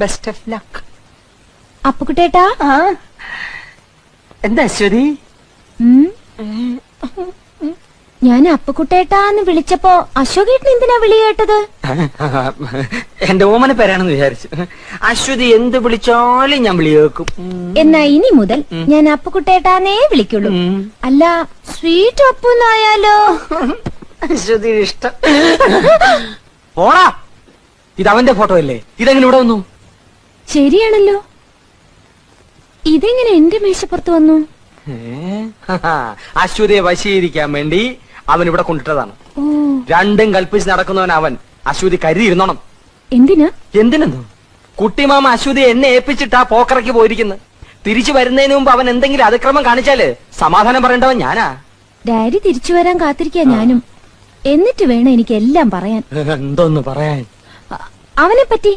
Best of luck. അപ്പുകുട്ടേട്ടാ. എന്താ അശ്വതി? ഞാൻ അപ്പുകുട്ടേട്ടാന്ന് വിളിച്ചപ്പോ അശോകേട്ടൻ എന്തിനാ വിളി കേട്ടത്? എന്റെ ഓമന പേരാണെന്ന് വിചാരിച്ചു. അശ്വതി എന്ത് വിളിച്ചാലും ഞാൻ വിളി കേൾക്കും. എന്നാ ഇനി മുതൽ ഞാൻ അപ്പുകുട്ടേട്ടാന്നേ വിളിക്കുള്ളൂ. അല്ല സ്വീറ്റ് അപ്പുന്നായാലോ? അശ്വതി ഇഷ്ടം. ഓടാ, ഇത് അവന്റെ ഫോട്ടോ അല്ലേ? ഇതെങ്ങനെ ഇവിടെ വന്നു? ശരിയാണല്ലോ, ഇതെങ്ങനെ എന്റെ മേശപ്പുറത്ത് വന്നു? അശ്വതിയെ വശീകരിക്കാൻ വേണ്ടി അവൻ ഇവിടെ കൊണ്ടിട്ടതാണ്. രണ്ടും കൽപ്പിച്ച് നടക്കുന്നവൻ അവൻ. അശ്വതി കരുതിയിരുന്നോണം. എന്തിനാ? എന്തിനെന്നോ? കുട്ടിമാമ അശ്വതി എന്നെ ഏൽപ്പിച്ചിട്ടാ പോക്കറയ്ക്ക് പോയിരിക്കുന്നത്. തിരിച്ചു വരുന്നതിന് മുമ്പ് അവൻ എന്തെങ്കിലും അതിക്രമം കാണിച്ചാല് സമാധാനം പറയേണ്ടവൻ ഞാനാ. ഡാഡി തിരിച്ചു വരാൻ കാത്തിരിക്കാ ഞാനും. എന്നിട്ട് വേണം എനിക്ക് എല്ലാം പറയാൻ. എന്തോന്ന് പറയാൻ? അവനെ പറ്റി